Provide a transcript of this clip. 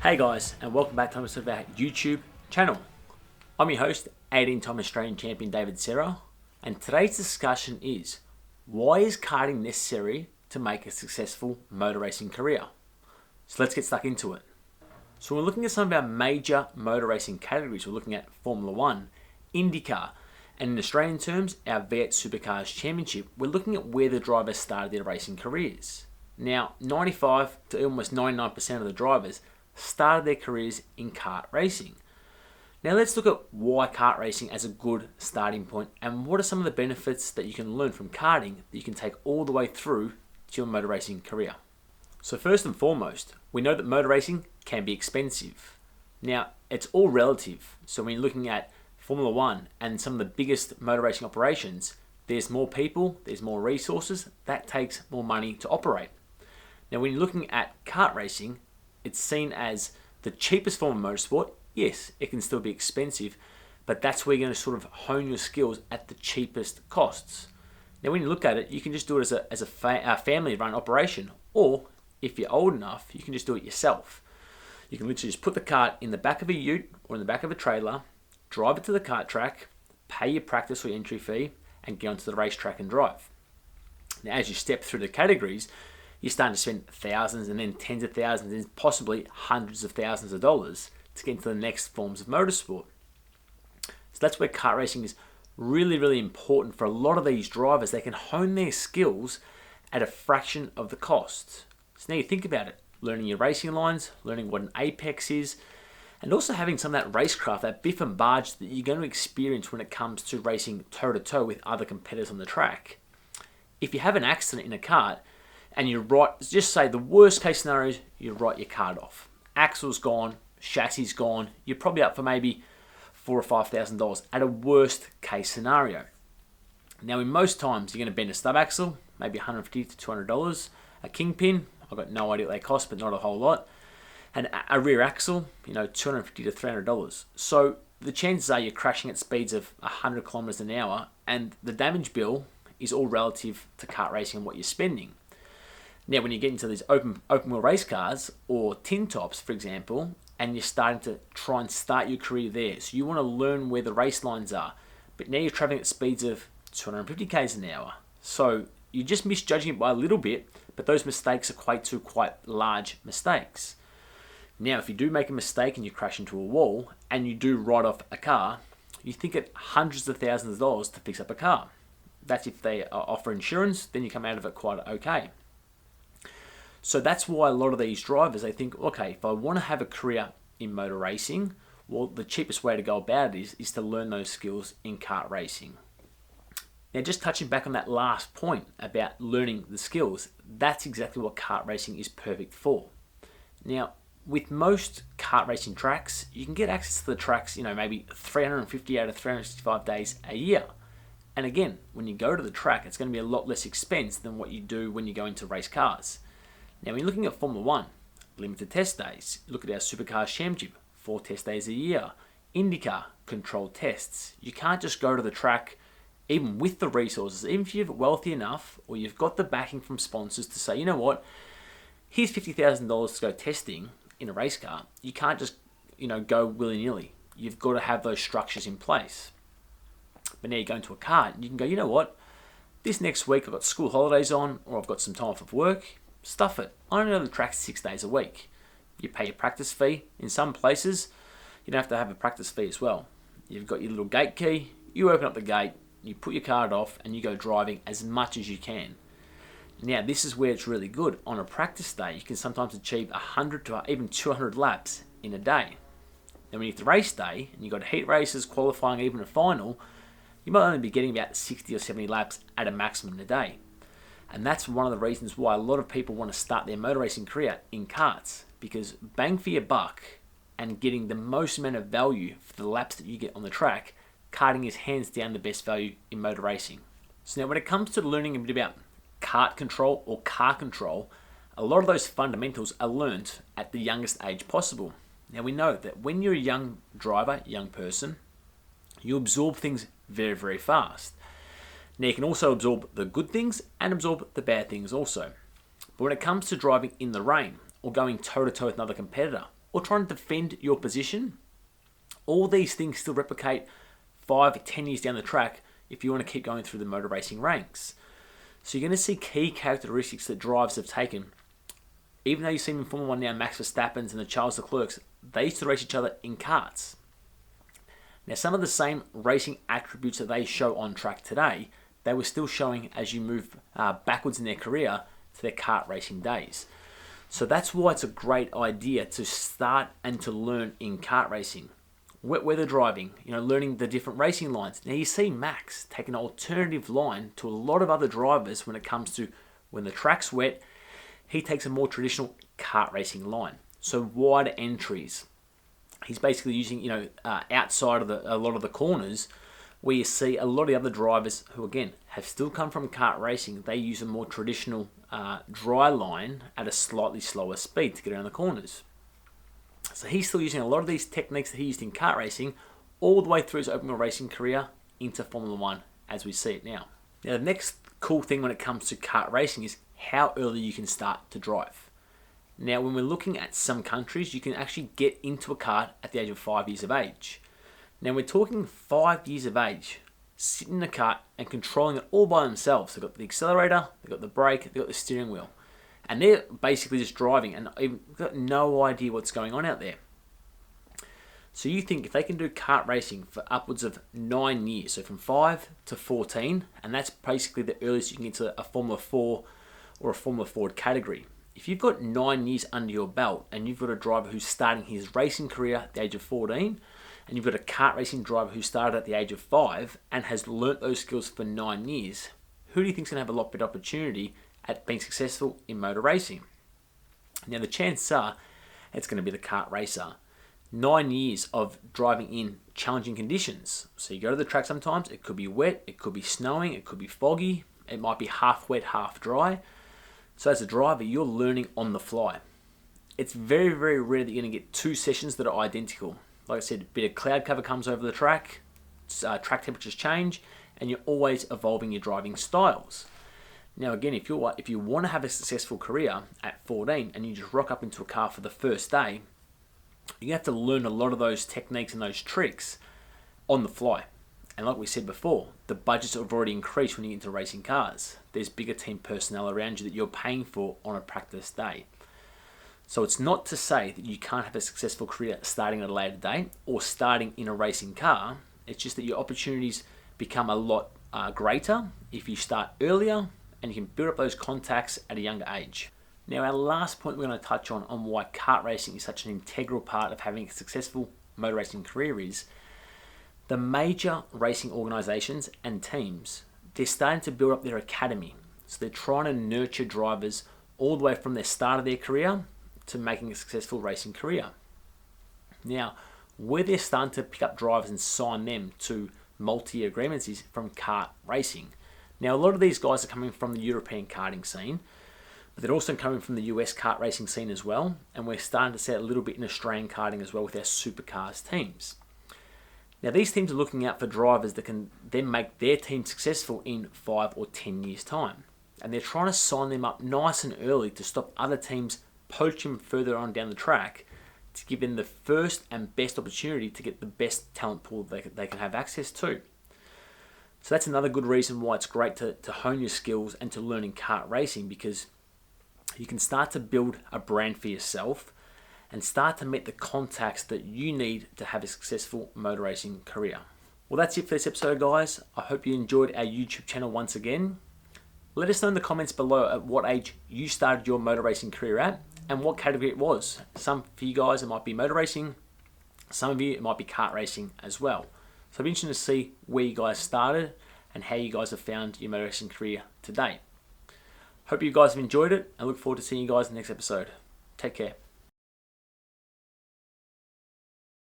Hey guys, and welcome back to our YouTube channel. I'm your host, 18-time Australian champion David Serra, and today's discussion is, why is karting necessary to make a successful motor racing career? So let's get stuck into it. So we're looking at some of our major motor racing categories. We're looking at Formula 1, IndyCar, and in Australian terms, our V8 Supercars Championship. We're looking at where the drivers started their racing careers. Now, 95 to almost 99% of the drivers started their careers in kart racing. Now let's look at why kart racing as a good starting point and what are some of the benefits that you can learn from karting that you can take all the way through to your motor racing career. So first and foremost, we know that motor racing can be expensive. Now it's all relative. So when you're looking at Formula 1 and some of the biggest motor racing operations, there's more people, there's more resources, that takes more money to operate. Now when you're looking at kart racing, it's seen as the cheapest form of motorsport. Yes, it can still be expensive, but that's where you're going to sort of hone your skills at the cheapest costs. Now, when you look at it, you can just do it as a family-run operation, or if you're old enough, you can just do it yourself. You can literally just put the kart in the back of a ute or in the back of a trailer, drive it to the kart track, pay your practice or your entry fee, and get onto the racetrack and drive. Now, as you step through the categories, you're starting to spend thousands and then tens of thousands and possibly hundreds of thousands of dollars to get into the next forms of motorsport. So that's where kart racing is really, really important for a lot of these drivers. They can hone their skills at a fraction of the cost. So now you think about it, learning your racing lines, learning what an apex is, and also having some of that racecraft, that biff and barge that you're going to experience when it comes to racing toe-to-toe with other competitors on the track. If you have an accident in a kart, and you just say the worst case scenario is you write your kart off. Axle's gone, chassis gone, you're probably up for maybe $4,000 or $5,000 at a worst case scenario. Now in most times you're going to bend a stub axle, maybe $150 to $200. A kingpin, I've got no idea what they cost, but not a whole lot. And a rear axle, $250 to $300. So the chances are you're crashing at speeds of 100 kilometers an hour, and the damage bill is all relative to kart racing and what you're spending. Now, when you get into these open wheel race cars or tin tops, for example, and you're starting to try and start your career there, so you want to learn where the race lines are, but now you're traveling at speeds of 250 k's an hour. So you're just misjudging it by a little bit, but those mistakes equate to quite large mistakes. Now, if you do make a mistake and you crash into a wall and you do write off a car, you think it hundreds of thousands of dollars to fix up a car. That's if they offer insurance, then you come out of it quite okay. So that's why a lot of these drivers, they think, okay, if I want to have a career in motor racing, well, the cheapest way to go about it is to learn those skills in kart racing. Now, just touching back on that last point about learning the skills, that's exactly what kart racing is perfect for. Now, with most kart racing tracks, you can get access to the tracks, maybe 350 out of 365 days a year. And again, when you go to the track, it's going to be a lot less expense than what you do when you go into race cars. Now, when you're looking at Formula 1, limited test days. Look at our Supercars Championship, 4 test days a year. IndyCar, controlled tests. You can't just go to the track, even with the resources, even if you're wealthy enough or you've got the backing from sponsors to say, you know what, here's $50,000 to go testing in a race car. You can't just, go willy-nilly. You've got to have those structures in place. But now you go into a car and you can go, you know what, this next week I've got school holidays on or I've got some time off of work. Stuff it. I don't know the track 6 days a week. You pay a practice fee. In some places, you don't have to have a practice fee as well. You've got your little gate key. You open up the gate, you put your card off, and you go driving as much as you can. Now, this is where it's really good. On a practice day, you can sometimes achieve 100 to even 200 laps in a day. Then when you get to race day, and you've got heat races, qualifying, even a final, you might only be getting about 60 or 70 laps at a maximum in a day. And that's one of the reasons why a lot of people want to start their motor racing career in karts, because bang for your buck and getting the most amount of value for the laps that you get on the track, karting is hands down the best value in motor racing. So now when it comes to learning a bit about kart control or car control, a lot of those fundamentals are learnt at the youngest age possible. Now we know that when you're a young driver, young person, you absorb things very, very fast. Now you can also absorb the good things and absorb the bad things also. But when it comes to driving in the rain or going toe-to-toe with another competitor, or trying to defend your position. All these things still replicate 5, 10 years down the track if you want to keep going through the motor racing ranks. So you're going to see key characteristics that drivers have taken. Even though you see them in Formula 1 now, Max Verstappen's and the Charles Leclerc's, they used to race each other in karts. Now, some of the same racing attributes that they show on track today, they were still showing as you move backwards in their career to their kart racing days. So that's why it's a great idea to start and to learn in kart racing. Wet weather driving, learning the different racing lines. Now you see Max take an alternative line to a lot of other drivers when it comes to when the track's wet, he takes a more traditional kart racing line. So wider entries. He's basically using, outside of a lot of the corners where you see a lot of the other drivers who, again, have still come from kart racing. They use a more traditional dry line at a slightly slower speed to get around the corners. So he's still using a lot of these techniques that he used in kart racing all the way through his open wheel racing career into Formula 1 as we see it now. Now the next cool thing when it comes to kart racing is how early you can start to drive. Now when we're looking at some countries, you can actually get into a kart at the age of 5 years of age. Now we're talking 5 years of age, sitting in a kart and controlling it all by themselves. They've got the accelerator, they've got the brake, they've got the steering wheel. And they're basically just driving and they've got no idea what's going on out there. So you think if they can do kart racing for upwards of 9 years, so from 5 to 14, and that's basically the earliest you can get to a Formula 4 or a Formula Ford category. If you've got 9 years under your belt and you've got a driver who's starting his racing career at the age of 14, and you've got a kart racing driver who started at the age of 5 and has learnt those skills for 9 years, who do you think is going to have a lot better opportunity at being successful in motor racing? Now the chances are it's going to be the kart racer. 9 years of driving in challenging conditions. So you go to the track sometimes, it could be wet, it could be snowing, it could be foggy, it might be half wet, half dry. So as a driver, you're learning on the fly. It's very, very rare that you're going to get 2 sessions that are identical. Like I said, a bit of cloud cover comes over the track, track temperatures change, and you're always evolving your driving styles. Now again, if you want to have a successful career at 14 and you just rock up into a car for the first day, you have to learn a lot of those techniques and those tricks on the fly. And like we said before, the budgets have already increased when you get into racing cars. There's bigger team personnel around you that you're paying for on a practice day. So it's not to say that you can't have a successful career starting at a later date or starting in a racing car. It's just that your opportunities become a lot greater if you start earlier and you can build up those contacts at a younger age. Now our last point we're going to touch on why kart racing is such an integral part of having a successful motor racing career is the major racing organisations and teams, they're starting to build up their academy. So they're trying to nurture drivers all the way from their start of their career to making a successful racing career. Now, where they're starting to pick up drivers and sign them to multi-year agreements is from kart racing. Now, a lot of these guys are coming from the European karting scene, but they're also coming from the US kart racing scene as well, and we're starting to see a little bit in Australian karting as well with our supercars teams. Now, these teams are looking out for drivers that can then make their team successful in 5 or 10 years' time. And they're trying to sign them up nice and early to stop other teams poaching further on down the track to give them the first and best opportunity to get the best talent pool they can have access to. So that's another good reason why it's great to hone your skills and to learn in kart racing, because you can start to build a brand for yourself and start to meet the contacts that you need to have a successful motor racing career. Well, that's it for this episode, guys. I hope you enjoyed our YouTube channel once again. Let us know in the comments below at what age you started your motor racing career at and what category it was. Some for you guys, it might be motor racing. Some of you, it might be kart racing as well. So it'll be interesting to see where you guys started and how you guys have found your motor racing career to date. Hope you guys have enjoyed it and look forward to seeing you guys in the next episode. Take care.